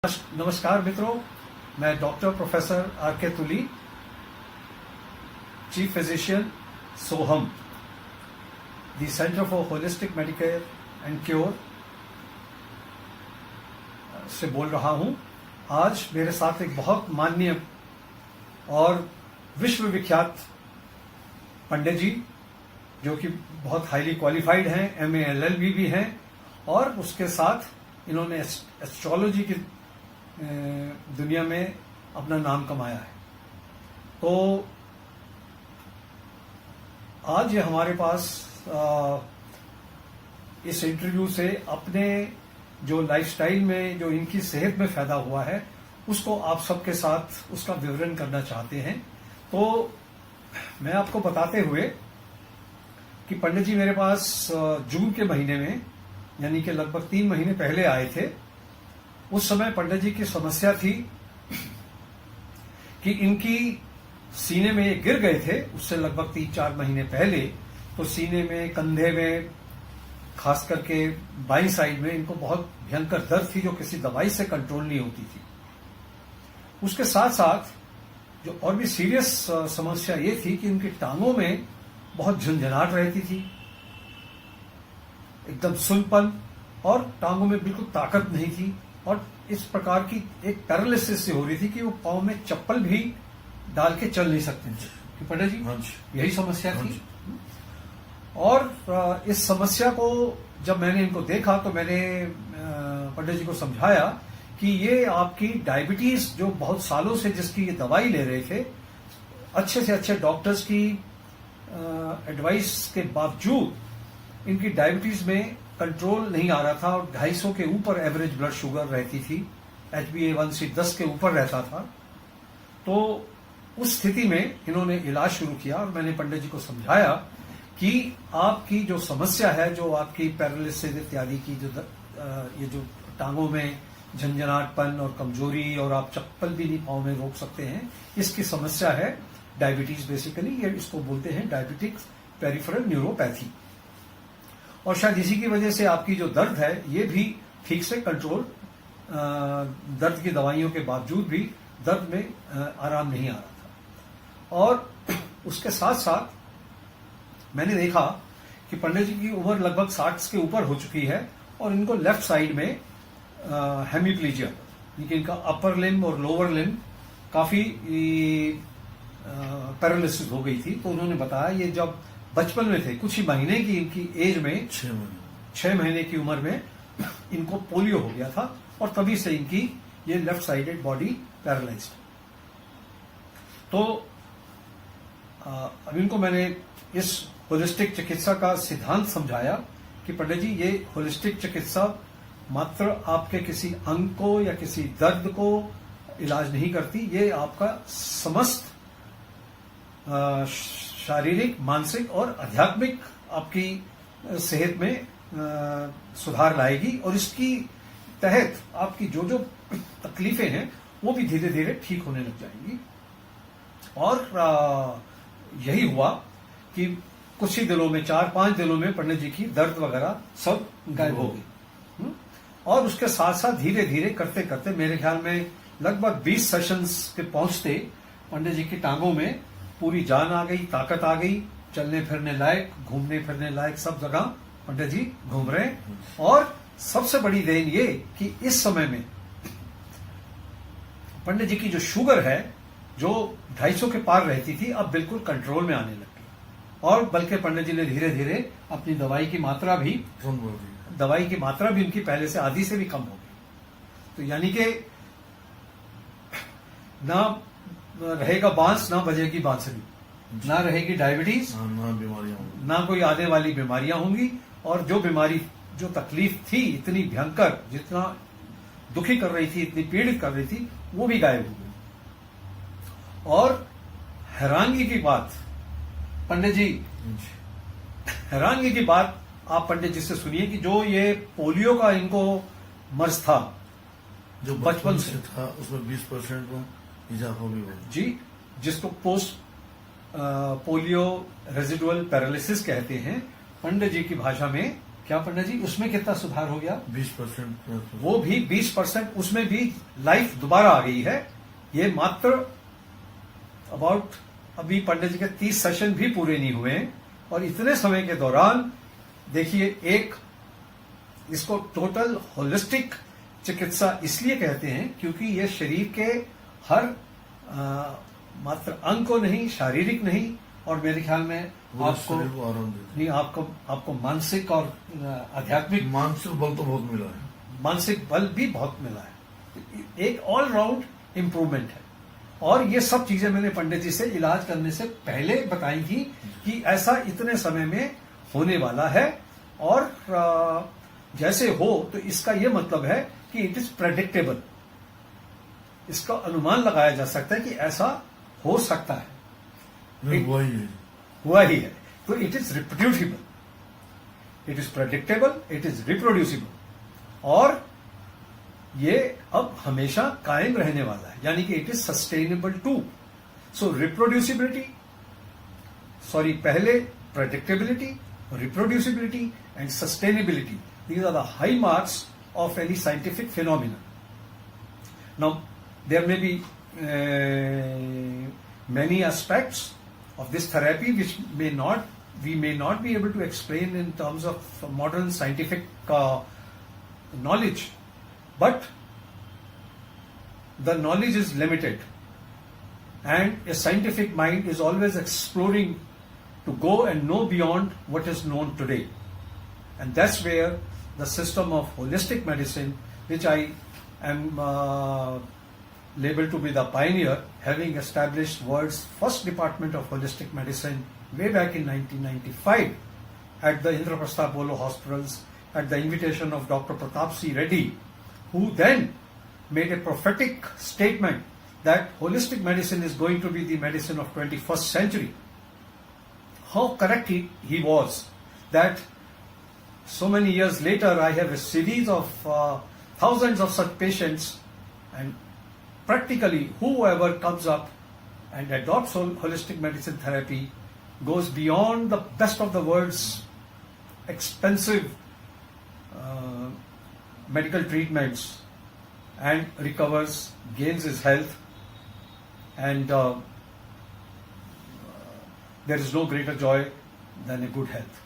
नमस्कार मित्रों, मैं डॉक्टर प्रोफेसर आर के तुली, chief physician Soham, the centre for holistic Medicare and cure से बोल रहा हूं। आज मेरे साथ एक बहुत माननीय और विश्वविख्यात पंडित जी, जो कि बहुत हाईली क्वालिफाइड हैं, MA LLB भी हैं, और उसके साथ इन्होंने एस्ट्रोलॉजी की दुनिया में अपना नाम कमाया है। तो आज ये हमारे पास इस इंटरव्यू से अपने जो लाइफस्टाइल में जो इनकी सेहत में फायदा हुआ है उसको आप सबके साथ उसका विवरण करना चाहते हैं। तो मैं आपको बताते हुए कि पंडित जी मेरे पास जून के महीने में, यानी कि लगभग 3 महीने पहले आए थे। उस समय पंडित जी की समस्या थी कि इनकी सीने में ये गिर गए थे उससे लगभग 3-4 महीने पहले। तो सीने में, कंधे में, खास करके बाईं साइड में इनको बहुत भयंकर दर्द थी जो किसी दवाई से कंट्रोल नहीं होती थी। उसके साथ साथ जो और भी सीरियस समस्या ये थी कि इनकी टांगों में बहुत झंझनाहट रहती थी, एकदम सुनपन, और टांगों में बिल्कुल ताकत नहीं थी, और इस प्रकार की एक पैरालिसिस से हो रही थी कि वो पांव में चप्पल भी डाल के चल नहीं सकते थे। कि पंडित जी यही समस्या थी। और इस समस्या को जब मैंने इनको देखा तो मैंने पंडित जी को समझाया कि ये आपकी डायबिटीज, जो बहुत सालों से जिसकी ये दवाई ले रहे थे, अच्छे से अच्छे डॉक्टर्स की एडवाइस के बावजूद इनकी डायबिटीज में कंट्रोल नहीं आ रहा था, और 250 के ऊपर एवरेज ब्लड शुगर रहती थी, HbA1c 10 के ऊपर रहता था। तो उस स्थिति में इन्होंने इलाज शुरू किया, और मैंने पंडित जी को समझाया कि आपकी जो समस्या है, जो आपकी पैरालिसिस इत्यादि की ये जो टांगों में झंझनाहटपन और कमजोरी, और आप चप्पल भी नहीं पाँव में रोक सकते हैं, इसकी समस्या है डायबिटीज। बेसिकली ये इसको बोलते हैं डायबिटिक पेरिफेरल न्यूरोपैथी, और शायद इसी की वजह से आपकी जो दर्द है ये भी ठीक से कंट्रोल, दर्द की दवाइयों के बावजूद भी दर्द में आराम नहीं आ रहा था। और उसके साथ साथ मैंने देखा कि पंडित जी की उम्र लगभग 60 के ऊपर हो चुकी है, और इनको लेफ्ट साइड में हेमीप्लीजिया, यानी कि इनका अपर लिम्ब और लोअर लिम्ब काफी पैरालिसिस हो गई थी। तो उन्होंने बताया ये जब बचपन में थे, कुछ ही महीने की इनकी एज में, 6 महीने की उम्र में इनको पोलियो हो गया था, और तभी से इनकी ये लेफ्ट साइडेड बॉडी पैरालाइज्ड। तो अब इनको मैंने इस होलिस्टिक चिकित्सा का सिद्धांत समझाया कि पंडित जी ये होलिस्टिक चिकित्सा मात्र आपके किसी अंग को या किसी दर्द को इलाज नहीं करती, ये आपका समस्त शारीरिक, मानसिक और आध्यात्मिक आपकी सेहत में सुधार लाएगी, और इसकी तहत आपकी जो जो तकलीफें हैं वो भी धीरे धीरे ठीक होने लग जाएंगी। और यही हुआ कि कुछ ही दिनों में, 4-5 दिनों में पंडित जी की दर्द वगैरह सब गायब हो गई। और उसके साथ साथ धीरे धीरे करते करते मेरे ख्याल में लगभग 20 सेशंस के पहुंचते पंडित जी की टांगों में पूरी जान आ गई, ताकत आ गई, चलने फिरने लायक, घूमने फिरने लायक सब जगह पंडित जी घूम रहे हैं। और सबसे बड़ी देन ये कि इस समय में पंडित जी की जो शुगर है, जो 250 के पार रहती थी, अब बिल्कुल कंट्रोल में आने लग गई, और बल्कि पंडित जी ने धीरे धीरे अपनी दवाई की मात्रा भी उनकी पहले से आधी से भी कम हो गई। तो यानी कि ना रहेगा बांस, ना बजेगी बांसुरी, ना रहेगी डायबिटीज, ना बीमारियां होंगी, ना कोई आने वाली बीमारियां होंगी, और जो बीमारी, जो तकलीफ थी इतनी भयंकर, जितना दुखी कर रही थी, इतनी पीड़ित कर रही थी, वो भी गायब हो गई। और हैरानगी की बात पंडित जी, हैरानगी की बात आप पंडित जी से सुनिए कि जो ये पोलियो का इनको मर्ज था, जो बचपन से था, उसमें 20% में इजाफा भी हुआ जी, जिसको पोस्ट पोलियो रेजिडुअल पैरालिसिस कहते हैं, पंडित जी की भाषा में क्या पंडित जी, उसमें कितना सुधार हो गया? 20%। वो भी 20%, उसमें भी लाइफ दोबारा आ गई है। ये मात्र अबाउट, अभी पंडित जी के 30 सेशन भी पूरे नहीं हुए हैं, और इतने समय के दौरान देखिए, एक इसको टोटल होलिस्टिक चिकित्सा इसलिए कहते हैं क्योंकि ये शरीर के हर मात्र अंग को नहीं, शारीरिक नहीं, और मेरे ख्याल में आपको नहीं, आपको मानसिक और आध्यात्मिक, मानसिक बल तो बहुत मिला है, मानसिक बल भी बहुत मिला है। एक ऑल राउंड इंप्रूवमेंट है। और ये सब चीजें मैंने पंडित जी से इलाज करने से पहले बताई थी कि ऐसा इतने समय में होने वाला है, और जैसे हो तो इसका यह मतलब है कि इट इज प्रेडिक्टेबल। इसका अनुमान लगाया जा सकता है कि ऐसा हो सकता है, हुआ ही है। तो it is reproducible, it is predictable, it is reproducible, और ये अब हमेशा कायम रहने वाला है, यानी कि it is sustainable too. So reproducibility, sorry, पहले predictability, reproducibility and sustainability, these are the high marks of any scientific phenomenon. Now there may be many aspects of this therapy which we may not be able to explain in terms of modern scientific knowledge, but the knowledge is limited, and a scientific mind is always exploring to go and know beyond what is known today. And that's where the system of holistic medicine, which I am labeled to be the pioneer, having established world's first department of holistic medicine way back in 1995 at the Indraprastha Apollo hospitals at the invitation of Dr. Pratap C. Reddy, who then made a prophetic statement that holistic medicine is going to be the medicine of 21st century. How correct he was, that so many years later I have a series of thousands of such patients, and practically whoever comes up and adopts holistic medicine therapy goes beyond the best of the world's expensive medical treatments and recovers, gains his health, and there is no greater joy than a good health.